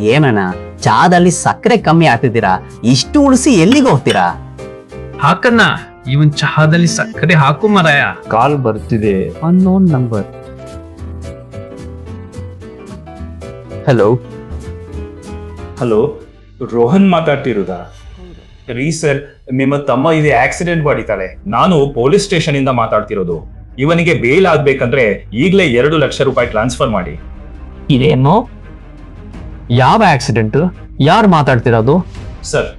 ಏನಣ್ಣ ಚಾದಲ್ಲಿ ಸಕ್ಕರೆ ಕಮ್ಮಿ ಆಗ್ತಿದ್ದೀರಾ? ಇಷ್ಟು ಉಳಿಸಿ ಎಲ್ಲಿಗೆ ಹೋಗ್ತೀರಾ? ಹಾಕಣ್ಣ, ಇವನ್ ಚಹಾದಲ್ಲಿ ಸಕ್ಕರೆ ಹಾಕು ಮರಾಯ. ಕಾಲ್ ಬರ್ತಿದೆ. Unknown number. Hello hello, Rohan ಮಾತಾಡ್ತಿರುದಾ? ರೀ ಸರ್, ನಿಮ್ಮ ತಮ್ಮ ಇದೆ ಆಕ್ಸಿಡೆಂಟ್ ಮಾಡಿದ್ದಾಳೆ. ನಾನು ಪೊಲೀಸ್ ಸ್ಟೇಷನ್ ಇಂದ ಮಾತಾಡ್ತಿರೋದು. ಇವನಿಗೆ ಬೇಲ್ ಆಗ್ಬೇಕಂದ್ರೆ ಈಗಲೇ 2 ಲಕ್ಷ ರೂಪಾಯಿ ಟ್ರಾನ್ಸ್ಫರ್ ಮಾಡಿ. ಇದೇನು? ಯಾವ ಆಕ್ಸಿಡೆಂಟ್? ಯಾರು ಮಾತಾಡ್ತಿರೋದು? ಸರ್,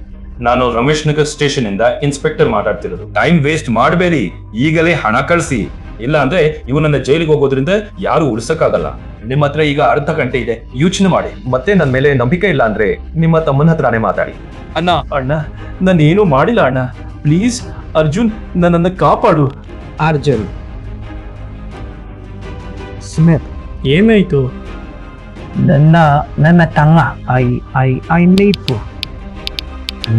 ನಾನು ರಮೇಶ್ ನಗರ್ ಸ್ಟೇಷನ್ ಇಂದ ಇನ್ಸ್ಪೆಕ್ಟರ್ ಮಾತಾಡ್ತಿರೋದು. ಟೈಮ್ ವೇಸ್ಟ್ ಮಾಡಬೇಡಿ, ಈಗಲೇ ಹಣ ಕಳಿಸಿ. ಇಲ್ಲ ಅಂದ್ರೆ ಇವನನ್ನ ಜೈಲಿಗೆ ಹೋಗೋದ್ರಿಂದ ಯಾರು ಉಳಿಸಕ್ಕಾಗಲ್ಲ. ನಿಮ್ಮ ಹತ್ರ ಈಗ ಅರ್ಧ ಗಂಟೆ ಇದೆ, ಯೋಚನೆ ಮಾಡಿ. ಮತ್ತೆ ನನ್ನ ಮೇಲೆ ನಂಬಿಕೆ ಇಲ್ಲ ಅಂದ್ರೆ ನಿಮ್ಮ ತಮ್ಮನ ಹತ್ರನೇ ಮಾತಾಡಿ. ಅಣ್ಣ ನಾನು ಏನು ಮಾಡಿಲ್ಲ ಅಣ್ಣ, ಪ್ಲೀಸ್ ಅರ್ಜುನ್, ನನ್ನನ್ನು ಕಾಪಾಡು. ಅರ್ಜುನ್. ಸ್ಮಿತ್. ಏನಾಯ್ತು? ನನ್ನ ತಂಗ ಐ ನೀಪು.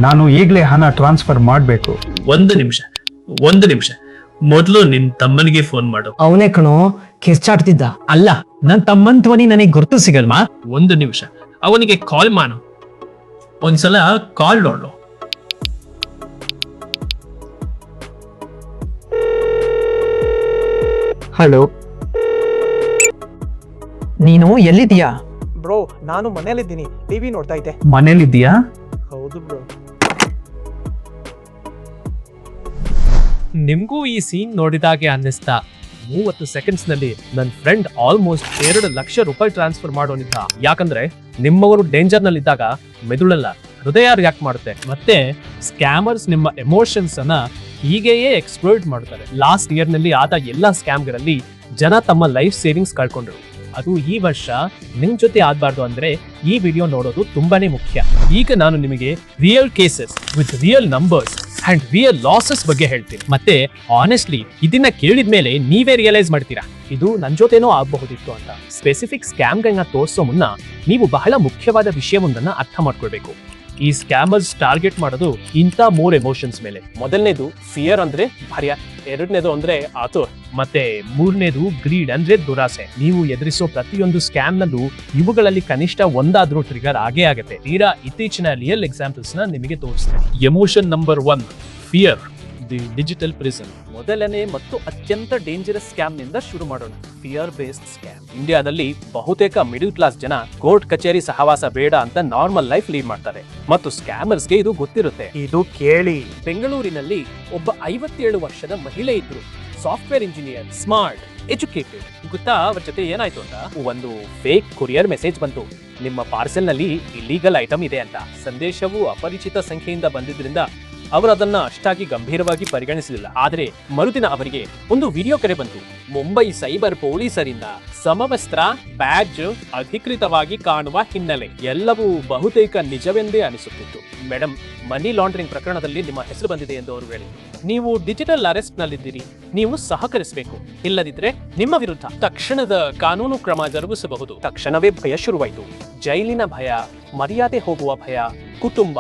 ನಾನು ಈಗಲೇ ಹಣ ಟ್ರಾನ್ಸ್ಫರ್ ಮಾಡಬೇಕು. ಒಂದು ನಿಮಿಷ ಮೊದಲು ನಿನ್ ತಮ್ಮನಿಗೆ ಫೋನ್ ಮಾಡು. ಅವನೇ ಕಣೋ ಕಿರ್ಚಾಡ್ತಿದ್ದ. ಅಲ್ಲ, ನನ್ ತಮ್ಮನ್ ಧ್ವನಿ ನನಗೆ ಗುರ್ತು ಸಿಗಲ್ವಾ? ಒಂದು ನಿಮಿಷ, ಅವನಿಗೆ ಕಾಲ್ ಮಾಡು. ಒಂದ್ಸಲ ಕಾಲ್ ನೋಡು. ಹಲೋ, ನೀನು ಎಲ್ಲಿದ್ದೀಯಾ? ಬ್ರೋ, ನಾನು ಮನೇಲಿದ್ದೀನಿ, ಟಿವಿ ನೋಡ್ತಾ ಇದ್ದೆ. ಮನೇಲಿದ್ದೀಯಾ? ಹೌದು ಬ್ರೋ. ನಿಮ್ಗೂ ಈ ಸೀನ್ ನೋಡಿದಾಗೆ ಅನ್ನಿಸ್ತಾ? 30 ಸೆಕೆಂಡ್ಸ್ ನಲ್ಲಿ ನನ್ನ ಫ್ರೆಂಡ್ ಆಲ್ಮೋಸ್ಟ್ 2 ಲಕ್ಷ ರೂಪಾಯಿ ಟ್ರಾನ್ಸ್ಫರ್ ಮಾಡೋನಿದ್ದ. ಯಾಕಂದ್ರೆ ನಿಮ್ಮವರು ಡೇಂಜರ್ ನಲ್ಲಿ ಇದ್ದಾಗ ಮೆದುಳಲ್ಲ, ಹೃದಯ ರಿಯಾಕ್ಟ್ ಮಾಡುತ್ತೆ. ಮತ್ತೆ ಸ್ಕ್ಯಾಮರ್ಸ್ ನಿಮ್ಮ ಎಮೋಷನ್ಸ್ ಅನ್ನ ಹೀಗೆಯೇ ಎಕ್ಸ್ಪ್ಲೋಯ್ಟ್ ಮಾಡ್ತಾರೆ. ಲಾಸ್ಟ್ ಇಯರ್ ನಲ್ಲಿ ಆದ ಎಲ್ಲಾ ಸ್ಕ್ಯಾಮ್ಗಳಲ್ಲಿ ಜನ ತಮ್ಮ ಲೈಫ್ ಸೇವಿಂಗ್ಸ್ ಕಳ್ಕೊಂಡ್ರು. ಅದು ಈ ವರ್ಷ ನಿಮ್ ಜೊತೆ ಆಗ್ಬಾರ್ದು ಅಂದ್ರೆ ಈ ವಿಡಿಯೋ ನೋಡೋದು ತುಂಬಾನೇ ಮುಖ್ಯ. ಈಗ ನಾನು ನಿಮಗೆ real cases with real numbers and real losses ಬಗ್ಗೆ ಹೇಳ್ತೀನಿ. ಮತ್ತೆ ಆನೆಸ್ಟ್ಲಿ ಇದನ್ನ ಕೇಳಿದ ಮೇಲೆ ನೀವೇ ರಿಯಲೈಸ್ ಮಾಡ್ತೀರಾ ಇದು ನನ್ ಜೊತೆನೋ ಆಗಬಹುದಿತ್ತು ಅಂತ. ಸ್ಪೆಸಿಫಿಕ್ ಸ್ಕ್ಯಾಮ್ಗಳನ್ನ ತೋರಿಸೋ ಮುನ್ನ ನೀವು ಬಹಳ ಮುಖ್ಯವಾದ ವಿಷಯವೊಂದನ್ನ ಅರ್ಥ ಮಾಡ್ಕೊಳ್ಬೇಕು. ಈ ಸ್ಕ್ಯಾಮರ್ಸ್ ಟಾರ್ಗೆಟ್ ಮಾಡೋದು ಇಂಥ 3 ಎಮೋಷನ್ಸ್ ಮೇಲೆ. ಮೊದಲನೇದು ಫಿಯರ್ ಅಂದ್ರೆ ಭಯ, ಎರಡನೇದು ಅಂದ್ರೆ ಆತುರ, ಮತ್ತೆ ಮೂರನೇದು ಗ್ರೀಡ್ ಅಂದ್ರೆ ದುರಾಸೆ. ನೀವು ಎದುರಿಸೋ ಪ್ರತಿಯೊಂದು ಸ್ಕ್ಯಾಮ್ ನಲ್ಲೂ ಇವುಗಳಲ್ಲಿ ಕನಿಷ್ಠ ಒಂದಾದ್ರೂ ಟ್ರಿಗರ್ ಆಗೇ ಆಗುತ್ತೆ. ತೀರಾ ಇತ್ತೀಚಿನ ರಿಯಲ್ ಎಕ್ಸಾಂಪಲ್ಸ್ ನ ನಿಮಗೆ ತೋರಿಸ್ತೀನಿ. Emotion number 1, fear, the digital prison. ಮೊದಲನೇ ಮತ್ತು ಅತ್ಯಂತ ಡೇಂಜರಸ್ ಸ್ಕ್ಯಾಮ್ ನಿಂದ ಶುರು ಮಾಡೋಣ. Fear based scam. ಇಂಡಿಯಾದಲ್ಲಿ ಬಹುತೇಕ ಮಿಡಲ್ ಕ್ಲಾಸ್ ಜನ ಕೋರ್ಟ್ ಕಚೇರಿ ಸಹವಾಸ ಬೇಡ ಅಂತ ನಾರ್ಮಲ್ ಲೈಫ್ ಲೀಡ್ ಮಾಡ್ತಾರೆ, ಮತ್ತು ಸ್ಕ್ಯಾಮರ್ಸ್ಗೆ ಇದು ಗೊತ್ತಿರುತ್ತೆ. ಇದು ಕೇಳಿ. ಬೆಂಗಳೂರಿನಲ್ಲಿ ಒಬ್ಬ 57 ವರ್ಷದ ಮಹಿಳೆ ಇದ್ರು. Software engineer, smart, educated. ಗೊತ್ತಾ ಅವ್ರ ಜೊತೆ ಏನಾಯ್ತು ಅಂತ? ಒಂದು ಫೇಕ್ ಕೊರಿಯರ್ ಮೆಸೇಜ್ ಬಂತು, ನಿಮ್ಮ ಪಾರ್ಸೆಲ್ ನಲ್ಲಿ ಇಲ್ಲೀಗಲ್ ಐಟಮ್ ಇದೆ ಅಂತ. ಸಂದೇಶವು ಅಪರಿಚಿತ ಸಂಖ್ಯೆಯಿಂದ ಬಂದಿದ್ರಿಂದ ಅವರು ಅದನ್ನ ಅಷ್ಟಾಗಿ ಗಂಭೀರವಾಗಿ ಪರಿಗಣಿಸಲಿಲ್ಲ. ಆದರೆ ಮರುದಿನ ಅವರಿಗೆ ಒಂದು ವಿಡಿಯೋ ಕರೆ ಬಂತು. ಮುಂಬೈ ಸೈಬರ್ ಪೊಲೀಸರಿಂದ ಸಮವಸ್ತ್ರ, ಬ್ಯಾಡ್ಜ್ ಅಧಿಕೃತವಾಗಿ ಕಾಣುವ ಹಿನ್ನೆಲೆ. ಎಲ್ಲವೂ ಬಹುತೇಕ ನಿಜವೆಂದೇ ಅನಿಸುತ್ತಿತ್ತು. ಮೇಡಮ್, ಮನಿ ಲಾಂಡ್ರಿಂಗ್ ಪ್ರಕರಣದಲ್ಲಿ ನಿಮ್ಮ ಹೆಸರು ಬಂದಿದೆ ಎಂದು ಅವರು ಹೇಳಿದರು. ನೀವು ಡಿಜಿಟಲ್ ಅರೆಸ್ಟ್ ನಲ್ಲಿದ್ದೀರಿ, ನೀವು ಸಹಕರಿಸಬೇಕು, ಇಲ್ಲದಿದ್ರೆ ನಿಮ್ಮ ವಿರುದ್ಧ ತಕ್ಷಣದ ಕಾನೂನು ಕ್ರಮ ಜರುಗಿಸಬಹುದು. ತಕ್ಷಣವೇ ಭಯ ಶುರುವಾಯಿತು. ಜೈಲಿನ ಭಯ, ಮರ್ಯಾದೆ ಹೋಗುವ ಭಯ, ಕುಟುಂಬ,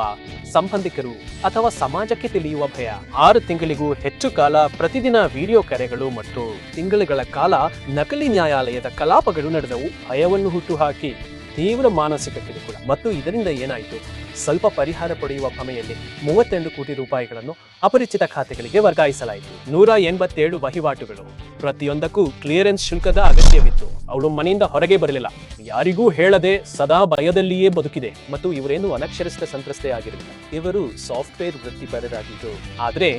ಸಂಬಂಧಿಕರು ಅಥವಾ ಸಮಾಜಕ್ಕೆ ತಿಳಿಯುವ ಭಯ. 6 ತಿಂಗಳಿಗೂ ಹೆಚ್ಚು ಕಾಲ ಪ್ರತಿದಿನ ವಿಡಿಯೋ ಕರೆಗಳು ಮತ್ತು ತಿಂಗಳುಗಳ ಕಾಲ ನಕಲಿ ನ್ಯಾಯಾಲಯದ ಕಲಾಪಗಳು ನಡೆದವು. ಭಯವನ್ನು ಹುಟ್ಟುಹಾಕಿ ತೀವ್ರ ಮಾನಸಿಕ ಕಿರುಕುಳ. ಮತ್ತು ಇದರಿಂದ ಏನಾಯಿತು? ಸ್ವಲ್ಪ ಪರಿಹಾರ ಪಡೆಯುವ ಭ್ರಮೆಯಲ್ಲಿ 32 ಕೋಟಿ ರೂಪಾಯಿಗಳನ್ನು ಅಪರಿಚಿತ ಖಾತೆಗಳಿಗೆ ವರ್ಗಾಯಿಸಲಾಯಿತು. 187 ವಹಿವಾಟುಗಳು, ಪ್ರತಿಯೊಂದಕ್ಕೂ ಕ್ಲಿಯರೆನ್ಸ್ ಶುಲ್ಕದ ಅಗತ್ಯವಿತ್ತು. ಅವಳು ಮನೆಯಿಂದ ಹೊರಗೆ ಬರಲಿಲ್ಲ, ಯಾರಿಗೂ ಹೇಳದೆ ಸದಾ ಭಯದಲ್ಲಿಯೇ ಬದುಕಿದೆ. ಮತ್ತು ಇವರೇನು ಅನಕ್ಷರಸ್ಥ ಸಂತ್ರಸ್ತೆ ಆಗಿರಲಿಲ್ಲ, ಇವರು ಸಾಫ್ಟ್ವೇರ್ ವೃತ್ತಿಪರರಾಗಿದ್ದು. ಆದ್ರೆ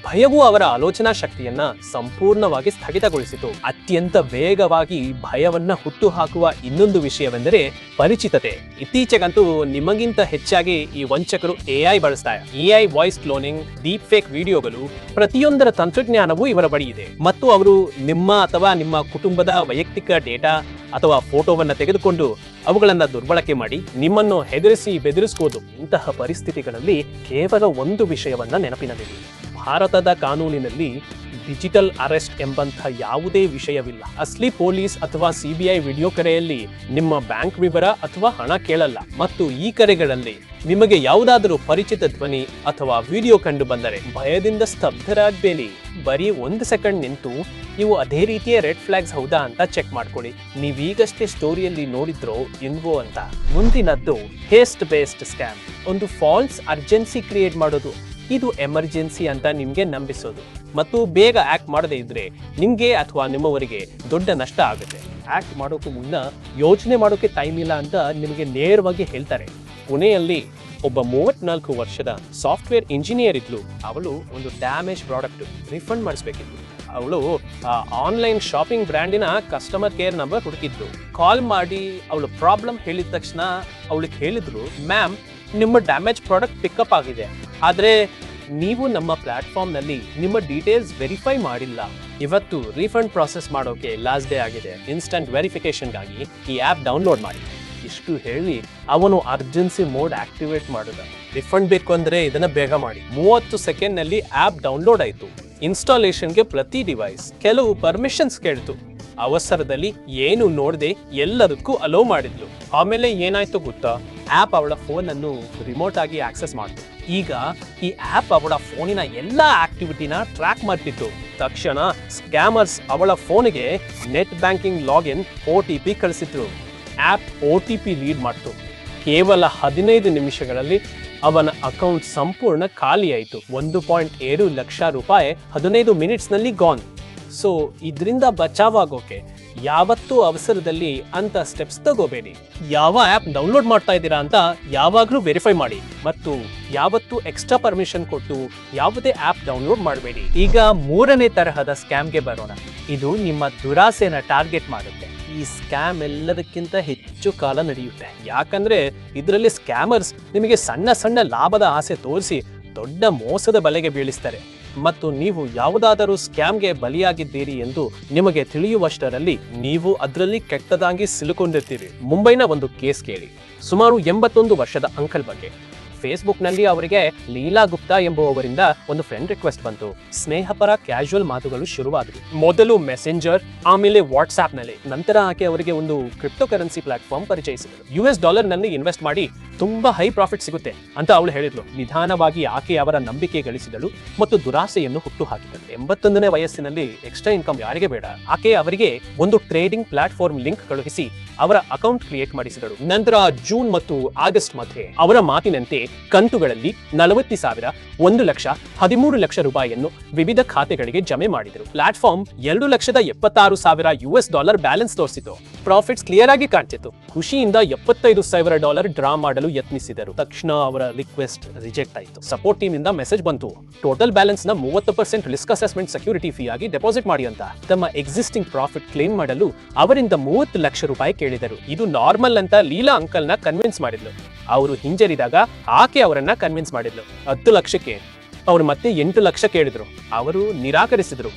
ಭಯವು ಅವರ ಆಲೋಚನಾ ಶಕ್ತಿಯನ್ನ ಸಂಪೂರ್ಣವಾಗಿ ಸ್ಥಗಿತಗೊಳಿಸಿತು. ಅತ್ಯಂತ ವೇಗವಾಗಿ ಭಯವನ್ನ ಹುಟ್ಟುಹಾಕುವ ಇನ್ನೊಂದು ವಿಷಯವೆಂದರೆ ಪರಿಚಿತತೆ. ಇತ್ತೀಚೆಗಂತೂ ನಿಮಗಿಂತ ಹೆಚ್ಚಾಗಿ ಈ ವಂಚಕರು AI ಬಳಸ್ತಾರೆ. AI voice cloning, deep fake ವಿಡಿಯೋಗಳು, ಪ್ರತಿಯೊಂದರ ತಂತ್ರಜ್ಞಾನವೂ ಇವರ ಬಳಿ ಇದೆ. ಮತ್ತು ಅವರು ನಿಮ್ಮ ಅಥವಾ ನಿಮ್ಮ ಕುಟುಂಬದ ವೈಯಕ್ತಿಕ ಡೇಟಾ ಅಥವಾ ಫೋಟೋವನ್ನ ತೆಗೆದುಕೊಂಡು ಅವುಗಳನ್ನ ದುರ್ಬಳಕೆ ಮಾಡಿ ನಿಮ್ಮನ್ನು ಹೆದರಿಸಿ ಬೆದರಿಸಬಹುದು. ಇಂತಹ ಪರಿಸ್ಥಿತಿಗಳಲ್ಲಿ ಕೇವಲ ಒಂದು ವಿಷಯವನ್ನ ನೆನಪಿನಲ್ಲಿಡಿ. ಭಾರತದ ಕಾನೂನಿನಲ್ಲಿ ಡಿಜಿಟಲ್ ಅರೆಸ್ಟ್ ಎಂಬಂಥ ಯಾವುದೇ ವಿಷಯವಿಲ್ಲ. ಅಸ್ಲಿ ಪೊಲೀಸ್ ಅಥವಾ CBI ವಿಡಿಯೋ ಕರೆಯಲ್ಲಿ ನಿಮ್ಮ ಬ್ಯಾಂಕ್ ವಿವರ ಅಥವಾ ಹಣ ಕೇಳಲ್ಲ. ಮತ್ತು ಈ ಕರೆಗಳಲ್ಲಿ ನಿಮಗೆ ಯಾವುದಾದರೂ ಪರಿಚಿತ ಧ್ವನಿ ಅಥವಾ ವಿಡಿಯೋ ಕಂಡು ಬಂದರೆ ಭಯದಿಂದ ಸ್ತಬ್ಧರಾಗಬೇಡಿ. ಬರೀ 1 ಸೆಕೆಂಡ್ ನಿಂತು ಇವು ಅದೇ ರೀತಿಯ ರೆಡ್ ಫ್ಲಾಗ್ಸ್ ಹೌದಾ ಅಂತ ಚೆಕ್ ಮಾಡ್ಕೊಳ್ಳಿ. ನೀವೀಗಷ್ಟೇ ಸ್ಟೋರಿಯಲ್ಲಿ ನೋಡಿದ್ರೋ ಇಲ್ವೋ ಅಂತ. ಮುಂದಿನದ್ದು ಹೇಸ್ಟ್ ಬೇಸ್ಡ್ ಸ್ಕ್ಯಾಮ್. ಒಂದು ಫಾಲ್ಸ್ ಅರ್ಜೆನ್ಸಿ ಕ್ರಿಯೇಟ್ ಮಾಡೋದು. ಇದು ಎಮರ್ಜೆನ್ಸಿ ಅಂತ ನಿಮ್ಗೆ ನಂಬಿಸೋದು ಮತ್ತು ಬೇಗ ಆಕ್ಟ್ ಮಾಡದೇ ಇದ್ರೆ ನಿಮ್ಗೆ ಅಥವಾ ನಿಮ್ಮವರಿಗೆ ದೊಡ್ಡ ನಷ್ಟ ಆಗುತ್ತೆ. ಆಕ್ಟ್ ಮಾಡೋಕೆ ಮುನ್ನ ಯೋಚನೆ ಮಾಡೋಕೆ ಟೈಮ್ ಇಲ್ಲ ಅಂತ ನಿಮಗೆ ನೇರವಾಗಿ ಹೇಳ್ತಾರೆ. ಪುಣೆಯಲ್ಲಿ ಒಬ್ಬ 34 ವರ್ಷದ ಸಾಫ್ಟ್ವೇರ್ ಇಂಜಿನಿಯರ್ ಇದ್ಲು. ಅವಳು ಒಂದು ಡ್ಯಾಮೇಜ್ ಪ್ರಾಡಕ್ಟ್ ರಿಫಂಡ್ ಮಾಡಿಸ್ಬೇಕಿತ್ತು. ಅವಳು ಆನ್ಲೈನ್ ಶಾಪಿಂಗ್ ಬ್ರ್ಯಾಂಡಿನ ಕಸ್ಟಮರ್ ಕೇರ್ ನಂಬರ್ ಹುಡುಕಿದ್ರು. ಕಾಲ್ ಮಾಡಿ ಅವಳು ಪ್ರಾಬ್ಲಮ್ ಹೇಳಿದ ತಕ್ಷಣ ಅವಳಿಗೆ ಹೇಳಿದ್ರು, ಮ್ಯಾಮ್ ನಿಮ್ಮ ಡ್ಯಾಮೇಜ್ ಪ್ರಾಡಕ್ಟ್ ಪಿಕಪ್ ಆಗಿದೆ, ಆದರೆ ನೀವು ನಮ್ಮ ಪ್ಲಾಟ್ಫಾರ್ಮ್ನಲ್ಲಿ ನಿಮ್ಮ ಡೀಟೇಲ್ಸ್ ವೆರಿಫೈ ಮಾಡಿಲ್ಲ. ಇವತ್ತು ರೀಫಂಡ್ ಪ್ರಾಸೆಸ್ ಮಾಡೋಕೆ ಲಾಸ್ಟ್ ಡೇ ಆಗಿದೆ. ಇನ್ಸ್ಟಂಟ್ ವೆರಿಫಿಕೇಶನ್ಗಾಗಿ ಈ ಆ್ಯಪ್ ಡೌನ್ಲೋಡ್ ಮಾಡಿ. ಇಷ್ಟು ಹೇಳಿ ಅವನು ಅರ್ಜೆನ್ಸಿ ಮೋಡ್ ಆಕ್ಟಿವೇಟ್ ಮಾಡಿದ. ರಿಫಂಡ್ ಬೇಕು ಅಂದರೆ ಇದನ್ನ ಬೇಗ ಮಾಡಿ. 30 ಸೆಕೆಂಡ್ನಲ್ಲಿ ಆ್ಯಪ್ ಡೌನ್ಲೋಡ್ ಆಯಿತು. ಇನ್ಸ್ಟಾಲೇಷನ್ಗೆ ಪ್ರತಿ ಡಿವೈಸ್ ಕೆಲವು ಪರ್ಮಿಷನ್ಸ್ ಕೇಳ್ತು. ಅವಸರದಲ್ಲಿ ಏನು ನೋಡದೆ ಎಲ್ಲದಕ್ಕೂ ಅಲೋ ಮಾಡಿದ್ಲು. ಆಮೇಲೆ ಏನಾಯ್ತು ಗೊತ್ತಾ? ಆ್ಯಪ್ ಅವಳ ಫೋನನ್ನು ರಿಮೋಟ್ ಆಗಿ ಆಕ್ಸೆಸ್ ಮಾಡ್ತು. ಈಗ ಈ ಆ್ಯಪ್ ಅವಳ ಫೋನಿನ ಎಲ್ಲ ಆಕ್ಟಿವಿಟಿನ ಟ್ರ್ಯಾಕ್ ಮಾಡ್ತಿತ್ತು. ತಕ್ಷಣ ಸ್ಕ್ಯಾಮರ್ಸ್ ಅವಳ ಫೋನಿಗೆ ನೆಟ್ ಬ್ಯಾಂಕಿಂಗ್ ಲಾಗಿನ್ OTP ಕಳಿಸಿದ್ರು. ಆ್ಯಪ್ OTP ರೀಡ್ ಮಾಡ್ತು. ಕೇವಲ 15 ನಿಮಿಷಗಳಲ್ಲಿ ಅವನ ಅಕೌಂಟ್ ಸಂಪೂರ್ಣ ಖಾಲಿ ಆಯಿತು. 1.7 ಲಕ್ಷ ರೂಪಾಯಿ 15 ಮಿನಿಟ್ಸ್ನಲ್ಲಿ ಗಾನ್. ಸೊ ಇದರಿಂದ ಬಚಾವಾಗೋಕೆ ಯಾವತ್ತೂ ಅವಸರದಲ್ಲಿ ಅಂತ ಸ್ಟೆಪ್ಸ್ ತಗೋಬೇಡಿ. ಯಾವ ಆ್ಯಪ್ ಡೌನ್ಲೋಡ್ ಮಾಡ್ತಾ ಇದ್ದೀರಾ ಅಂತ ಯಾವಾಗಲೂ ವೆರಿಫೈ ಮಾಡಿ ಮತ್ತು ಯಾವತ್ತೂ ಎಕ್ಸ್ಟ್ರಾ ಪರ್ಮಿಷನ್ ಕೊಟ್ಟು ಯಾವುದೇ ಆ್ಯಪ್ ಡೌನ್ಲೋಡ್ ಮಾಡಬೇಡಿ. ಈಗ 3ನೇ ತರಹದ ಸ್ಕ್ಯಾಮ್ಗೆ ಬರೋಣ. ಇದು ನಿಮ್ಮ ದುರಾಸೆನ ಟಾರ್ಗೆಟ್ ಮಾಡುತ್ತೆ. ಈ ಸ್ಕ್ಯಾಮ್ ಎಲ್ಲದಕ್ಕಿಂತ ಹೆಚ್ಚು ಕಾಲ ನಡೆಯುತ್ತೆ. ಯಾಕಂದ್ರೆ ಇದರಲ್ಲಿ ಸ್ಕ್ಯಾಮರ್ಸ್ ನಿಮಗೆ ಸಣ್ಣ ಸಣ್ಣ ಲಾಭದ ಆಸೆ ತೋರಿಸಿ ದೊಡ್ಡ ಮೋಸದ ಬಲೆಗೆ ಬೀಳಿಸ್ತಾರೆ ಮತ್ತು ನೀವು ಯಾವುದಾದರೂ ಸ್ಕ್ಯಾಮ್ಗೆ ಬಲಿಯಾಗಿದ್ದೀರಿ ಎಂದು ನಿಮಗೆ ತಿಳಿಯುವಷ್ಟರಲ್ಲಿ ನೀವು ಅದರಲ್ಲಿ ಕೆಟ್ಟದಾಗಿ ಸಿಲುಕೊಂಡಿರ್ತೀರಿ. ಮುಂಬೈನ ಒಂದು ಕೇಸ್ ಕೇಳಿ. ಸುಮಾರು 81 ವರ್ಷದ ಅಂಕಲ್ ಬಗ್ಗೆ. ಫೇಸ್ಬುಕ್ನಲ್ಲಿ ಅವರಿಗೆ ಲೀಲಾ ಗುಪ್ತಾ ಎಂಬುವವರಿಂದ ಒಂದು ಫ್ರೆಂಡ್ ರಿಕ್ವೆಸ್ಟ್ ಬಂತು. ಸ್ನೇಹಪರ ಕ್ಯಾಶುವಲ್ ಮಾತುಗಳು ಶುರುವಾದವು. ಮೊದಲು ಮೆಸೆಂಜರ್, ಆಮೇಲೆ ವಾಟ್ಸ್ಆ್ಯಪ್ನಲ್ಲಿ. ನಂತರ ಆಕೆ ಅವರಿಗೆ ಒಂದು ಕ್ರಿಪ್ಟೋ ಕರೆನ್ಸಿ ಪ್ಲಾಟ್ಫಾರ್ಮ್ ಪರಿಚಯಿಸಿದರು. $US ಇನ್ವೆಸ್ಟ್ ಮಾಡಿ ತುಂಬಾ ಹೈ ಪ್ರಾಫಿಟ್ ಸಿಗುತ್ತೆ ಅಂತ ಅವಳು ಹೇಳಿದ್ಲು. ನಿಧಾನವಾಗಿ ಆಕೆ ಅವರ ನಂಬಿಕೆ ಗಳಿಸಿದಳು ಮತ್ತು ದುರಾಸೆಯನ್ನು ಹುಟ್ಟು ಹಾಕಿದಳು. 81ನೇ ವಯಸ್ಸಿನಲ್ಲಿ ಎಕ್ಸ್ಟ್ರಾ ಇನ್ಕಮ್ ಯಾರಿಗೆ ಬೇಡ? ಆಕೆ ಅವರಿಗೆ ಒಂದು ಟ್ರೇಡಿಂಗ್ ಪ್ಲಾಟ್ಫಾರ್ಮ್ ಲಿಂಕ್ ಕಳುಹಿಸಿ ಅವರ ಅಕೌಂಟ್ ಕ್ರಿಯೇಟ್ ಮಾಡಿಸಿದಳು. ನಂತರ ಜೂನ್ ಮತ್ತು ಆಗಸ್ಟ್ ಮಧ್ಯೆ ಅವರ ಮಾತಿನಂತೆ ಕಂತುಗಳಲ್ಲಿ 40,000, 1 ಲಕ್ಷ, 13 ಲಕ್ಷ ರೂಪಾಯಿಯನ್ನು ವಿವಿಧ ಖಾತೆಗಳಿಗೆ ಜಮೆ ಮಾಡಿದರು. ಪ್ಲಾಟ್ಫಾರ್ಮ್ $2,76,000 ಬ್ಯಾಲೆನ್ಸ್ ತೋರಿಸಿತು. ಪ್ರಾಫಿಟ್ಸ್ ಕ್ಲಿಯರ್ ಆಗಿ ಕಾಣ್ತಿತ್ತು. ಖುಷಿಯಿಂದ $75,000 ಡ್ರಾ ಮಾಡಲು ಯತ್ನಿಸಿದರು. ತಕ್ಷಣ ಅವರ ರಿಕ್ವೆಸ್ಟ್ ರಿಜೆಕ್ಟ್ ಆಯಿತು. ಸಪೋರ್ಟ್ ಟೀಮ್ ಇಂದ ಮೆಸೇಜ್ ಬಂತು, ಟೋಟಲ್ ಬ್ಯಾಲೆನ್ಸ್ ನ 30% ರಿಸ್ಕ್ ಅಸೆಸ್ಮೆಂಟ್ ಸೆಕ್ಯೂರಿಟಿ ಫೀ ಆಗಿ ಡೆಪಾಸಿಟ್ ಮಾಡಿ ಅಂತ. ತಮ್ಮ ಎಕ್ಸಿಸ್ಟಿಂಗ್ ಪ್ರಾಫಿಟ್ ಕ್ಲೇಮ್ ಮಾಡಲು ಅವರಿಂದ 30 ಲಕ್ಷ ರೂಪಾಯಿ ಕೇಳಿದರು. ಇದು ನಾರ್ಮಲ್ ಅಂತ ಲೀಲಾ ಅಂಕಲ್ ನ ಕನ್ವಿನ್ಸ್ ಮಾಡಿದ್ಲು. ಅವರು ಹಿಂಜರಿದಾಗ ಆಕೆ ಅವರನ್ನ ಕನ್ವಿನ್ಸ್ ಮಾಡಿದ್ಲು. 10 ಲಕ್ಷಕ್ಕೆ ಅವರು ಮತ್ತೆ 8 ಲಕ್ಷ ಕೇಳಿದ್ರು. ಅವರು ನಿರಾಕರಿಸಿದ್ರು.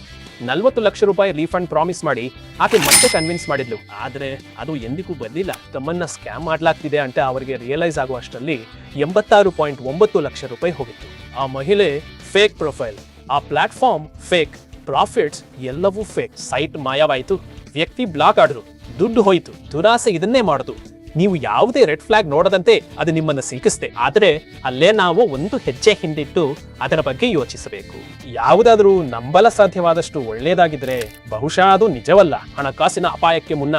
40 ಲಕ್ಷ ರೂಪಾಯಿ ರೀಫಂಡ್ ಪ್ರಾಮಿಸ್ ಮಾಡಿ ಆಕೆ ಮತ್ತೆ ಕನ್ವಿನ್ಸ್ ಮಾಡಿದ್ಲು. ಆದ್ರೆ ಅದು ಎಂದಿಗೂ ಬರಲಿಲ್ಲ. ತಮ್ಮನ್ನ ಸ್ಕ್ಯಾಮ್ ಮಾಡ್ಲಾಗ್ತಿದೆ ಅಂತ ಅವರಿಗೆ ರಿಯಲೈಸ್ ಆಗುವಷ್ಟರಲ್ಲಿ 86.9 ಲಕ್ಷ ರೂಪಾಯಿ ಹೋಗಿತ್ತು. ಆ ಮಹಿಳೆ ಫೇಕ್ ಪ್ರೊಫೈಲ್, ಆ ಪ್ಲಾಟ್ಫಾರ್ಮ್ ಫೇಕ್, ಪ್ರಾಫಿಟ್ಸ್ ಎಲ್ಲವೂ ಫೇಕ್. ಸೈಟ್ ಮಾಯವಾಯಿತು, ವ್ಯಕ್ತಿ ಬ್ಲಾಕ್ ಆದ್ರು, ದುಡ್ಡು ಹೋಯಿತು. ದುರಾಸೆ ಇದನ್ನೇ ಮಾಡೋದು. ನೀವು ಯಾವುದೇ ರೆಡ್ ಫ್ಲಾಗ್ ನೋಡದಂತೆ ಅದು ನಿಮ್ಮನ್ನು ಸಿಕ್ಕಿಸುತ್ತೆ. ಆದರೆ ಅಲ್ಲೇ ನಾವು ಒಂದು ಹೆಜ್ಜೆ ಹಿಂದಿಟ್ಟು ಅದರ ಬಗ್ಗೆ ಯೋಚಿಸಬೇಕು. ಯಾವುದಾದರೂ ನಂಬಲ ಸಾಧ್ಯವಾದಷ್ಟು ಒಳ್ಳೆಯದಾಗಿದ್ರೆ ಬಹುಶಃ ಅದು ನಿಜವಲ್ಲ. ಹಣಕಾಸಿನ ಅಪಾಯಕ್ಕೆ ಮುನ್ನ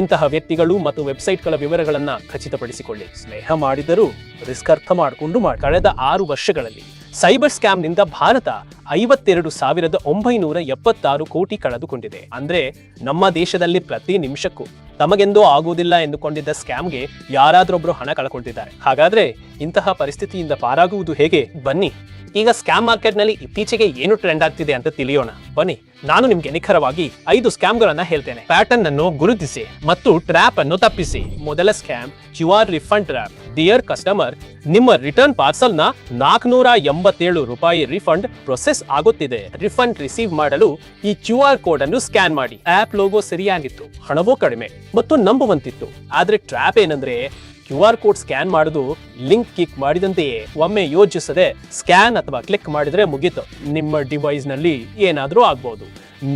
ಇಂತಹ ವ್ಯಕ್ತಿಗಳು ಮತ್ತು ವೆಬ್ಸೈಟ್ಗಳ ವಿವರಗಳನ್ನ ಖಚಿತಪಡಿಸಿಕೊಳ್ಳಿ. ಸ್ನೇಹ ಮಾಡಿದರೂ ರಿಸ್ಕ್ ಅರ್ಥ ಮಾಡಿಕೊಂಡು ಮಾಡಿ. ಕಳೆದ 6 ವರ್ಷಗಳಲ್ಲಿ ಸೈಬರ್ ಸ್ಕ್ಯಾಮ್ನಿಂದ ಭಾರತ 52,976 ಕೋಟಿ ಕಳೆದುಕೊಂಡಿದೆ. ಅಂದ್ರೆ ನಮ್ಮ ದೇಶದಲ್ಲಿ ಪ್ರತಿ ನಿಮಿಷಕ್ಕೂ ತಮಗೆಂದೂ ಆಗುವುದಿಲ್ಲ ಎಂದುಕೊಂಡಿದ್ದ ಸ್ಕ್ಯಾಮ್ಗೆ ಯಾರಾದ್ರೊಬ್ರು ಹಣ ಕಳ್ಕೊಳ್ತಿದ್ದಾರೆ. ಹಾಗಾದ್ರೆ ಇಂತಹ ಪರಿಸ್ಥಿತಿಯಿಂದ ಪಾರಾಗುವುದು ಹೇಗೆ? ಬನ್ನಿ ಈಗ ಸ್ಕ್ಯಾಮ್ ಮಾರ್ಕೆಟ್ನಲ್ಲಿ ಇತ್ತೀಚೆಗೆ ಏನು ಟ್ರೆಂಡ್ ಆಗ್ತಿದೆ ಅಂತ ತಿಳಿಯೋಣ. ಬನ್ನಿ, ನಾನು ನಿಮ್ಗೆ ನಿಖರವಾಗಿ 5 ಸ್ಕ್ಯಾಮ್ಗಳನ್ನ ಹೇಳ್ತೇನೆ. ಪ್ಯಾಟರ್ನ್ ಅನ್ನು ಗುರುತಿಸಿ ಮತ್ತು ಟ್ರ್ಯಾಪ್ ಅನ್ನು ತಪ್ಪಿಸಿ. ಮೊದಲ scam QR refund trap. Dear customer, ನಿಮ್ಮ ರಿಟರ್ನ್ ಪಾರ್ಸಲ್ ನ 487 ರೂಪಾಯಿ ರಿಫಂಡ್ ಪ್ರೊಸೆಸ್ ಆಗುತ್ತಿದೆ. ರಿಫಂಡ್ ರಿಸೀವ್ ಮಾಡಲು ಈ QR ಕೋಡ್ ಅನ್ನು ಸ್ಕ್ಯಾನ್ ಮಾಡಿ. ಆಪ್ ಲೋಗೋ ಸರಿಯಾಗಿತ್ತು, ಹಣವೂ ಕಡಿಮೆ ಮತ್ತು ನಂಬುವಂತಿತ್ತು. ಆದ್ರೆ ಟ್ರ್ಯಾಪ್ ಏನಂದ್ರೆ QR ಕೋಡ್ ಸ್ಕ್ಯಾನ್ ಮಾಡೋದು ಲಿಂಕ್ ಕ್ಲಿಕ್ ಮಾಡಿದಂತೆಯೇ. ಒಮ್ಮೆ ಯೋಚಿಸದೆ ಸ್ಕ್ಯಾನ್ ಅಥವಾ ಕ್ಲಿಕ್ ಮಾಡಿದ್ರೆ ಮುಗೀತು, ನಿಮ್ಮ ಡಿವೈಸ್ ನಲ್ಲಿ ಏನಾದ್ರೂ ಆಗ್ಬಹುದು,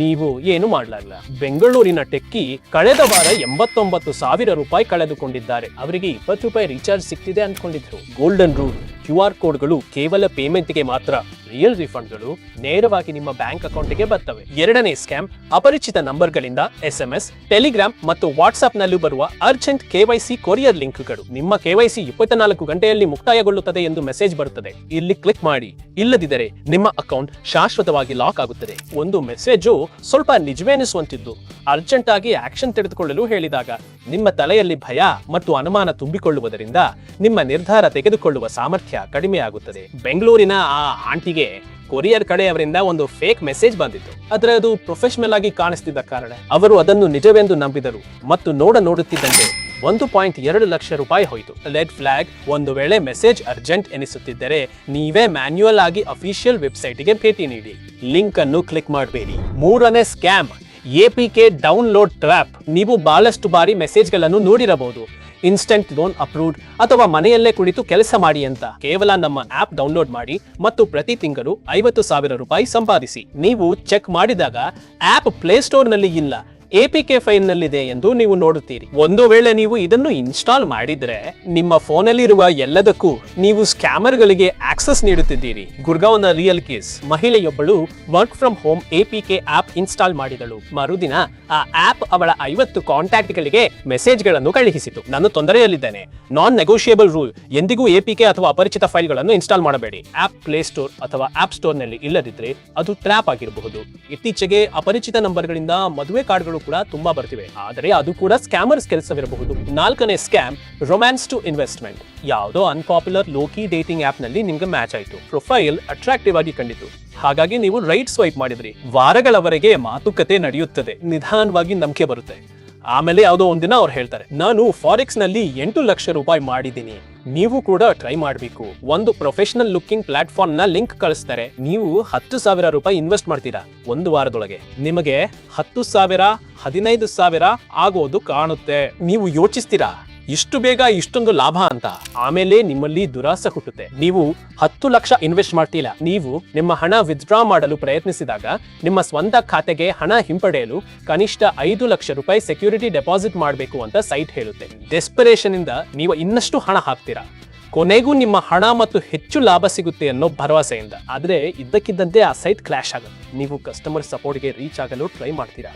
ನೀವು ಏನು ಮಾಡಲಾಗಲ್ಲ. ಬೆಂಗಳೂರಿನ ಟೆಕ್ಕಿ ಕಳೆದ ವಾರ 89,000 ರೂಪಾಯಿ ಕಳೆದುಕೊಂಡಿದ್ದಾರೆ. ಅವರಿಗೆ 20 ರೂಪಾಯಿ ರೀಚಾರ್ಜ್ ಸಿಗ್ತಿದೆ ಅಂದ್ಕೊಂಡಿದ್ರು. ಗೋಲ್ಡನ್ ರೂಲ್, QR ಕೋಡ್ಗಳು ಕೇವಲ ಪೇಮೆಂಟ್ಗೆ ಮಾತ್ರ, ರಿಯಲ್ ರಿಫಂಡ್ಗಳು ನೇರವಾಗಿ ನಿಮ್ಮ ಬ್ಯಾಂಕ್ ಅಕೌಂಟ್ಗೆ ಬರ್ತವೆ. ಎರಡನೇ ಸ್ಕ್ಯಾಮ್, ಅಪರಿಚಿತ ನಂಬರ್ಗಳಿಂದ SMS, ಟೆಲಿಗ್ರಾಮ್ ಮತ್ತು ವಾಟ್ಸ್ಆಪ್ ನಲ್ಲೂ ಬರುವ ಅರ್ಜೆಂಟ್ KYC ಕೊರಿಯರ್ ಲಿಂಕ್ಗಳು. ನಿಮ್ಮ KYC 24 ಗಂಟೆಯಲ್ಲಿ ಮುಕ್ತಾಯಗೊಳ್ಳುತ್ತದೆ ಎಂದು ಮೆಸೇಜ್ ಬರುತ್ತದೆ, ಇಲ್ಲಿ ಕ್ಲಿಕ್ ಮಾಡಿ, ಇಲ್ಲದಿದ್ದರೆ ನಿಮ್ಮ ಅಕೌಂಟ್ ಶಾಶ್ವತವಾಗಿ ಲಾಕ್ ಆಗುತ್ತದೆ. ಒಂದು ಮೆಸೇಜು ಸ್ವಲ್ಪ ನಿಜವೆನಿಸುವಂತಿದ್ದು ಅರ್ಜೆಂಟ್ ಆಗಿ ಆಕ್ಷನ್ ತೆಗೆದುಕೊಳ್ಳಲು ಹೇಳಿದಾಗ ನಿಮ್ಮ ತಲೆಯಲ್ಲಿ ಭಯ ಮತ್ತು ಅನುಮಾನ ತುಂಬಿಕೊಳ್ಳುವುದರಿಂದ ನಿಮ್ಮ ನಿರ್ಧಾರ ತೆಗೆದುಕೊಳ್ಳುವ ಸಾಮರ್ಥ್ಯ ಕಡಿಮೆಯಾಗುತ್ತದೆ. ಬೆಂಗಳೂರಿನ ಆ ಆಂಟಿಗೆ ಕೊರಿಯರ್ ಕಡೆಯವರಿಂದ ಒಂದು ಫೇಕ್ ಮೆಸೇಜ್ ಬಂದಿತ್ತು. ಆದರೆ ಅದು ಪ್ರೊಫೆಷನಲ್ ಆಗಿ ಕಾಣಿಸ್ತಿದ್ದ ಕಾರಣ ಅವರು ಅದನ್ನು ನಿಜವೆಂದು ನಂಬಿದರು ಮತ್ತು ನೋಡುತ್ತಿದ್ದಂತೆ 1.2 ಲಕ್ಷ ರೂಪಾಯಿ ಹೋಯಿತು. Red flag. ಒಂದು ವೇಳೆ ಮೆಸೇಜ್ ಅರ್ಜೆಂಟ್ ಎನಿಸುತ್ತಿದ್ದರೆ ನೀವೇ ಮ್ಯಾನ್ಯುಯಲ್ ಆಗಿ ಅಫಿಷಿಯಲ್ ವೆಬ್ಸೈಟ್ಗೆ ಭೇಟಿ ನೀಡಿ, ಲಿಂಕ್ ಅನ್ನು ಕ್ಲಿಕ್ ಮಾಡಬೇಡಿ. ಮೂರನೇ ಸ್ಕ್ಯಾಮ್, APK ಡೌನ್ಲೋಡ್ ಟ್ರ್ಯಾಪ್. ನೀವು ಬಹಳಷ್ಟು ಬಾರಿ ಮೆಸೇಜ್ಗಳನ್ನು ನೋಡಿರಬಹುದು, ಇನ್ಸ್ಟೆಂಟ್ ಲೋನ್ ಅಪ್ರೂವ್ಡ್ ಅಥವಾ ಮನೆಯಲ್ಲೇ ಕುಳಿತು ಕೆಲಸ ಮಾಡಿ ಅಂತ. ಕೇವಲ ನಮ್ಮ ಆಪ್ ಡೌನ್ಲೋಡ್ ಮಾಡಿ ಮತ್ತು ಪ್ರತಿ ತಿಂಗಳು 50,000 ರೂಪಾಯಿ ಸಂಪಾದಿಸಿ. ನೀವು ಚೆಕ್ ಮಾಡಿದಾಗ ಆಪ್ ಪ್ಲೇಸ್ಟೋರ್ ನಲ್ಲಿ ಇಲ್ಲ, APK ಫೈಲ್ ನಲ್ಲಿದೆ ಎಂದು ನೀವು ನೋಡುತ್ತೀರಿ. ಒಂದು ವೇಳೆ ನೀವು ಇದನ್ನು ಇನ್ಸ್ಟಾಲ್ ಮಾಡಿದ್ರೆ ನಿಮ್ಮ ಫೋನಲ್ಲಿರುವ ಎಲ್ಲದಕ್ಕೂ ನೀವು ಸ್ಕ್ಯಾಮರ್ಗಳಿಗೆ ಆಕ್ಸೆಸ್ ನೀಡುತ್ತಿದ್ದೀರಿ. ಗುರ್ಗಾಂವ್ನ ರಿಯಲ್ ಕೇಸ್. ಮಹಿಳೆಯೊಬ್ಬಳು work from home APK app install ಮಾಡಿದಳು. ಮರುದಿನ ಆ ಆಪ್ ಅವಳ 50 ಕಾಂಟ್ಯಾಕ್ಟ್ಗಳಿಗೆ ಮೆಸೇಜ್ಗಳನ್ನು ಕಳುಹಿಸಿತು. ನಾನು ತೊಂದರೆಯಲ್ಲಿದ್ದೇನೆ, ನಾನ್ ನೆಗೋಷಿಯಬಲ್ ರೂಲ್, ಎಂದಿಗೂ APK ಅಥವಾ ಅಪರಿಚಿತ ಫೈಲ್ಗಳನ್ನು ಇನ್ಸ್ಟಾಲ್ ಮಾಡಬೇಡಿ. ಆಪ್ ಪ್ಲೇಸ್ಟೋರ್ ಅಥವಾ ಆಪ್ ಸ್ಟೋರ್ ನಲ್ಲಿ ಇಲ್ಲದಿದ್ರೆ ಅದು ಟ್ರ್ಯಾಪ್ ಆಗಿರಬಹುದು. ಇತ್ತೀಚೆಗೆ ಅಪರಿಚಿತ ನಂಬರ್ಗಳಿಂದ ಮದುವೆ ಕಾರ್ಡ್ಗಳು ಕೂಡ ತುಂಬಾ ಬರ್ತಿವೆ, ಆದರೆ ಅದು ಕೂಡ ಸ್ಕ್ಯಾಮರ್ಸ್ ಕೆಲಸವಿರಬಹುದು. ನಾಲ್ಕನೇ ಸ್ಕ್ಯಾಮ್, ರೊಮ್ಯಾನ್ಸ್ ಟು ಇನ್ವೆಸ್ಟ್ಮೆಂಟ್. ಯಾವುದೋ ಅನ್ಪಾಪ್ಯುಲರ್ ಲೋಕಿ ಡೇಟಿಂಗ್ ಆಪ್ ನಲ್ಲಿ ನಿಮ್ಗೆ ಮ್ಯಾಚ್ ಆಯ್ತು, ಪ್ರೊಫೈಲ್ ಅಟ್ರಾಕ್ಟಿವ್ ಆಗಿ ಕಂಡಿತು, ಹಾಗಾಗಿ ನೀವು ರೈಟ್ ಸ್ವೈಪ್ ಮಾಡಿದ್ರಿ. ವಾರಗಳವರೆಗೆ ಮಾತುಕತೆ ನಡೆಯುತ್ತದೆ, ನಿಧಾನವಾಗಿ ನಂಬಿಕೆ ಬರುತ್ತೆ. ಆಮೇಲೆ ಯಾವುದೋ ಒಂದಿನ ಅವ್ರು ಹೇಳ್ತಾರೆ, ನಾನು ಫಾರೆಕ್ಸ್ ನಲ್ಲಿ 8 ಲಕ್ಷ ರೂಪಾಯಿ ಮಾಡಿದ್ದೀನಿ, ನೀವು ಕೂಡ ಟ್ರೈ ಮಾಡಬೇಕು. ಒಂದು ಪ್ರೊಫೆಷನಲ್ ಲುಕಿಂಗ್ ಪ್ಲಾಟ್ಫಾರ್ಮ್ ನ ಲಿಂಕ್ ಕಳಿಸ್ತಾರೆ. ನೀವು 10,000 ರೂಪಾಯಿ ಇನ್ವೆಸ್ಟ್ ಮಾಡ್ತೀರಾ. ಒಂದು ವಾರದೊಳಗೆ ನಿಮಗೆ 10,000 15,000 ಆಗೋದು ಕಾಣುತ್ತೆ. ನೀವು ಯೋಚಿಸ್ತೀರಾ, ಇಷ್ಟು ಬೇಗ ಇಷ್ಟೊಂದು ಲಾಭ ಅಂತ. ಆಮೇಲೆ ನಿಮ್ಮಲ್ಲಿ ದುರಾಸೆ ಹುಟ್ಟುತ್ತೆ. ನೀವು 10 ಲಕ್ಷ ಇನ್ವೆಸ್ಟ್ ಮಾಡ್ತಿಲ್ಲ, ನೀವು ನಿಮ್ಮ ಹಣ ವಿತ್ಡ್ರಾ ಮಾಡಲು ಪ್ರಯತ್ನಿಸಿದಾಗ ನಿಮ್ಮ ಸ್ವಂತ ಖಾತೆಗೆ ಹಣ ಹಿಂಪಡೆಯಲು ಕನಿಷ್ಠ 5 ಲಕ್ಷ ರೂಪಾಯಿ ಸೆಕ್ಯೂರಿಟಿ ಡೆಪಾಸಿಟ್ ಮಾಡಬೇಕು ಅಂತ ಸೈಟ್ ಹೇಳುತ್ತೆ. ಡೆಸ್ಪರೇಷನ್ ಇಂದ ನೀವು ಇನ್ನಷ್ಟು ಹಣ ಹಾಕ್ತೀರಾ. ಕೊನೆಗೂ ನಿಮ್ಮ ಹಣ ಮತ್ತು ಹೆಚ್ಚು ಲಾಭ ಸಿಗುತ್ತೆ ಅನ್ನೋ ಭರವಸೆಯಿಂದ. ಆದ್ರೆ ಇದ್ದಕ್ಕಿದ್ದಂತೆ ಆ ಸೈಟ್ ಕ್ಲಾಶ್ ಆಗುತ್ತೆ. ನೀವು ಕಸ್ಟಮರ್ ಸಪೋರ್ಟ್ಗೆ ರೀಚ್ ಆಗಲು ಟ್ರೈ ಮಾಡ್ತೀರಾ,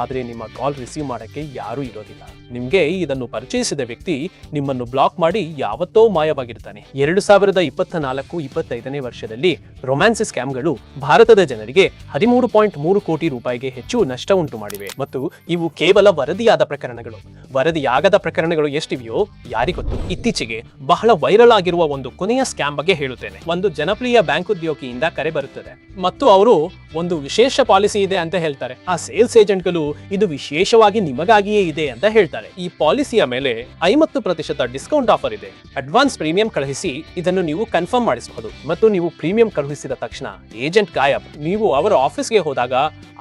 ಆದರೆ ನಿಮ್ಮ ಕಾಲ್ ರಿಸೀವ್ ಮಾಡೋಕ್ಕೆ ಯಾರೂ ಇರೋದಿಲ್ಲ. ನಿಮಗೆ ಇದನ್ನು ಪರಿಚಯಿಸಿದ ವ್ಯಕ್ತಿ ನಿಮ್ಮನ್ನು ಬ್ಲಾಕ್ ಮಾಡಿ ಯಾವತ್ತೋ ಮಾಯವಾಗಿರ್ತಾನೆ. 2024-25ನೇ ವರ್ಷದಲ್ಲಿ ರೊಮ್ಯಾನ್ಸ್ ಸ್ಕ್ಯಾಮ್ಗಳು ಭಾರತದ ಜನರಿಗೆ 13.3 ಕೋಟಿ ರೂಪಾಯಿಗೆ ಹೆಚ್ಚು ನಷ್ಟ ಉಂಟು ಮಾಡಿವೆ. ಮತ್ತು ಇವು ಕೇವಲ ವರದಿಯಾದ ಪ್ರಕರಣಗಳು. ವರದಿಯಾಗದ ಪ್ರಕರಣಗಳು ಎಷ್ಟಿವೆಯೋ ಯಾರಿಗೊತ್ತು. ಇತ್ತೀಚೆಗೆ ಬಹಳ ವೈರಲ್ ಆಗಿರುವ ಒಂದು ಕೊನೆಯ ಸ್ಕ್ಯಾಮ್ ಬಗ್ಗೆ ಹೇಳುತ್ತೇನೆ. ಒಂದು ಜನಪ್ರಿಯ ಬ್ಯಾಂಕ್ ಉದ್ಯೋಗಿಯಿಂದ ಕರೆ ಬರುತ್ತದೆ ಮತ್ತು ಅವರು ಒಂದು ವಿಶೇಷ ಪಾಲಿಸಿ ಇದೆ ಅಂತ ಹೇಳ್ತಾರೆ. ಆ ಸೇಲ್ಸ್ ಏಜೆಂಟ್ಗಳು ಇದು ವಿಶೇಷವಾಗಿ ನಿಮಗಾಗಿಯೇ ಇದೆ ಅಂತ ಹೇಳ್ತಾರೆ. ಈ ಪಾಲಿಸಿಯ ಮೇಲೆ 50% ಡಿಸ್ಕೌಂಟ್ ಆಫರ್ ಇದೆ. ಅಡ್ವಾನ್ಸ್ ಪ್ರೀಮಿಯಂ ಕಳುಹಿಸಿ ಇದನ್ನು ನೀವು ಕನ್ಫರ್ಮ್ ಮಾಡಿಸಬಹುದು. ಮತ್ತು ನೀವು ಪ್ರೀಮಿಯಂ ಕಳುಹಿಸಿದ ತಕ್ಷಣ ಏಜೆಂಟ್ ಗಾಯಬ್. ನೀವು ಅವರ ಆಫೀಸ್ಗೆ ಹೋದಾಗ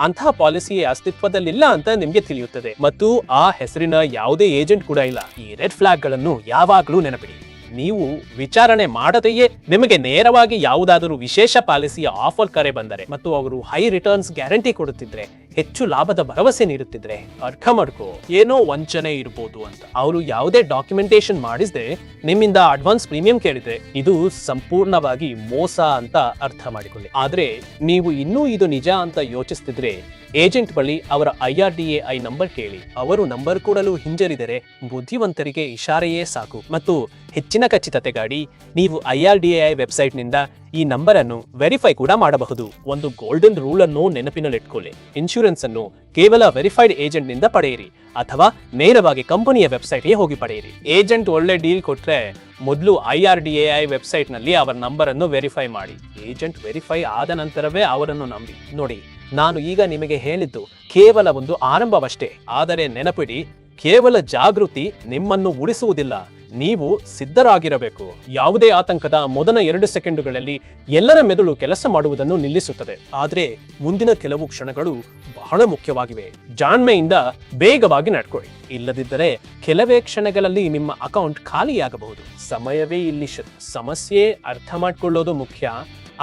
ಅಂತಹ ಪಾಲಿಸಿ ಅಸ್ತಿತ್ವದಲ್ಲಿಲ್ಲ ಅಂತ ನಿಮ್ಗೆ ತಿಳಿಯುತ್ತದೆ ಮತ್ತು ಆ ಹೆಸರಿನ ಯಾವುದೇ ಏಜೆಂಟ್ ಕೂಡ ಇಲ್ಲ. ಈ ರೆಡ್ ಫ್ಲಾಗ್ ಗಳನ್ನು ಯಾವಾಗಲೂ ನೆನಪಿಡಿ. ನೀವು ವಿಚಾರಣೆ ಮಾಡದೆಯೇ ನಿಮಗೆ ನೇರವಾಗಿ ಯಾವುದಾದರೂ ವಿಶೇಷ ಪಾಲಿಸಿಯ ಆಫರ್ ಕರೆ ಬಂದರೆ ಮತ್ತು ಅವರು ಹೈ ರಿಟರ್ನ್ಸ್ ಗ್ಯಾರಂಟಿ ಕೊಡುತ್ತಿದ್ರೆ, ಹೆಚ್ಚು ಲಾಭದ ಭರವಸೆ ನೀಡುತ್ತಿದ್ರೆ ಅರ್ಥ ಮಾಡ್ಕೋ ಏನೋ ವಂಚನೆ ಇರಬಹುದು ಅಂತ. ಅವರು ಯಾವುದೇ ಡಾಕ್ಯುಮೆಂಟೇಶನ್ ಮಾಡಿಸದೆ ನಿಮ್ಮಿಂದ ಅಡ್ವಾನ್ಸ್ ಪ್ರೀಮಿಯಂ ಕೇಳಿದ್ರೆ ಇದು ಸಂಪೂರ್ಣವಾಗಿ ಮೋಸ ಅಂತ ಅರ್ಥ ಮಾಡಿಕೊಳ್ಳಿ. ಆದ್ರೆ ನೀವು ಇನ್ನೂ ಇದು ನಿಜ ಅಂತ ಯೋಚಿಸ್ತಿದ್ರೆ ಏಜೆಂಟ್ ಬಳಿ ಅವರ IRDAI ನಂಬರ್ ಕೇಳಿ. ಅವರು ನಂಬರ್ ಕೊಡಲು ಹಿಂಜರಿದರೆ ಬುದ್ಧಿವಂತರಿಗೆ ಇಶಾರೆಯೇ ಸಾಕು. ಮತ್ತು ಹೆಚ್ಚಿನ ಖಚಿತತೆಗಾಗಿ ನೀವು IRDAI ವೆಬ್ಸೈಟ್ ನಿಂದ ಈ ನಂಬರ್ ಅನ್ನು ವೆರಿಫೈ ಕೂಡ ಮಾಡಬಹುದು. ಒಂದು ಗೋಲ್ಡನ್ ರೂಲ್ ಅನ್ನು ನೆನಪಿನಲ್ಲಿಟ್ಕೊಳ್ಳಿ. ಇನ್ಶೂರೆನ್ಸ್ ಅನ್ನು ಕೇವಲ ವೆರಿಫೈಡ್ ಏಜೆಂಟ್ ನಿಂದ ಪಡೆಯಿರಿ ಅಥವಾ ನೇರವಾಗಿ ಕಂಪನಿಯ ವೆಬ್ಸೈಟ್ಗೆ ಹೋಗಿ ಪಡೆಯಿರಿ. ಏಜೆಂಟ್ ಒಳ್ಳೆ ಡೀಲ್ ಕೊಟ್ರೆ ಮೊದಲು IRDAI ವೆಬ್ಸೈಟ್ ನಲ್ಲಿ ಅವರ ನಂಬರ್ ಅನ್ನು ವೆರಿಫೈ ಮಾಡಿ. ಏಜೆಂಟ್ ವೆರಿಫೈ ಆದ ನಂತರವೇ ಅವರನ್ನು ನಂಬಿ. ನೋಡಿ, ನಾನು ಈಗ ನಿಮಗೆ ಹೇಳಿದ್ದು ಕೇವಲ ಒಂದು ಆರಂಭವಷ್ಟೇ. ಆದರೆ ನೆನಪಿಡಿ, ಕೇವಲ ಜಾಗೃತಿ ನಿಮ್ಮನ್ನು ಉಳಿಸುವುದಿಲ್ಲ, ನೀವು ಸಿದ್ಧರಾಗಿರಬೇಕು. ಯಾವುದೇ ಆತಂಕದ ಮೊದಲ 2 ಸೆಕೆಂಡುಗಳಲ್ಲಿ ಎಲ್ಲರ ಮೆದುಳು ಕೆಲಸ ಮಾಡುವುದನ್ನು ನಿಲ್ಲಿಸುತ್ತದೆ. ಆದರೆ ಮುಂದಿನ ಕೆಲವು ಕ್ಷಣಗಳು ಬಹಳ ಮುಖ್ಯವಾಗಿವೆ. ಜಾಣ್ಮೆಯಿಂದ ಬೇಗವಾಗಿ ನಡ್ಕೊಳ್ಳಿ. ಇಲ್ಲದಿದ್ದರೆ ಕೆಲವೇ ಕ್ಷಣಗಳಲ್ಲಿ ನಿಮ್ಮ ಅಕೌಂಟ್ ಖಾಲಿಯಾಗಬಹುದು. ಸಮಯವೇ ಇಲ್ಲಿ ಸಮಸ್ಯೆ ಅರ್ಥ ಮಾಡಿಕೊಳ್ಳೋದು ಮುಖ್ಯ,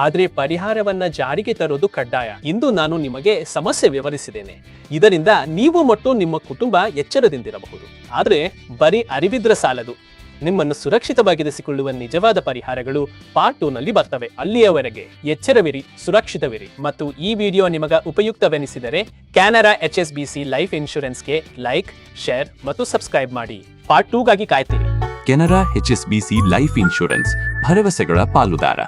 ಆದ್ರೆ ಪರಿಹಾರವನ್ನ ಜಾರಿಗೆ ತರೋದು ಕಡ್ಡಾಯ. ಇಂದು ನಾನು ನಿಮಗೆ ಸಮಸ್ಯೆ ವಿವರಿಸಿದ್ದೇನೆ. ಇದರಿಂದ ನೀವು ಮತ್ತು ನಿಮ್ಮ ಕುಟುಂಬ ಎಚ್ಚರದಿಂದಿರಬಹುದು. ಆದ್ರೆ ಬರೀ ಅರಿವಿದ್ರೆ ಸಾಲದು. ನಿಮ್ಮನ್ನು ಸುರಕ್ಷಿತವಾಗಿರಿಸಿಕೊಳ್ಳುವ ನಿಜವಾದ ಪರಿಹಾರಗಳು ಪಾರ್ಟ್ 2 ನಲ್ಲಿ ಬರ್ತವೆ. ಅಲ್ಲಿಯವರೆಗೆ ಎಚ್ಚರವಿರಿ, ಸುರಕ್ಷಿತವಿರಿ. ಮತ್ತು ಈ ವಿಡಿಯೋ ನಿಮಗೆ ಉಪಯುಕ್ತವೆನಿಸಿದರೆ ಕೆನರಾ HSBC ಲೈಫ್ ಇನ್ಶೂರೆನ್ಸ್ಗೆ ಲೈಕ್, ಶೇರ್ ಮತ್ತು ಸಬ್ಸ್ಕ್ರೈಬ್ ಮಾಡಿ. ಪಾರ್ಟ್ 2 ಗಾಗಿ ಕಾಯ್ತೀರಿ. ಕೆನರಾ HSBC ಲೈಫ್ ಇನ್ಶೂರೆನ್ಸ್, ಭರವಸೆಗಳ ಪಾಲುದಾರ.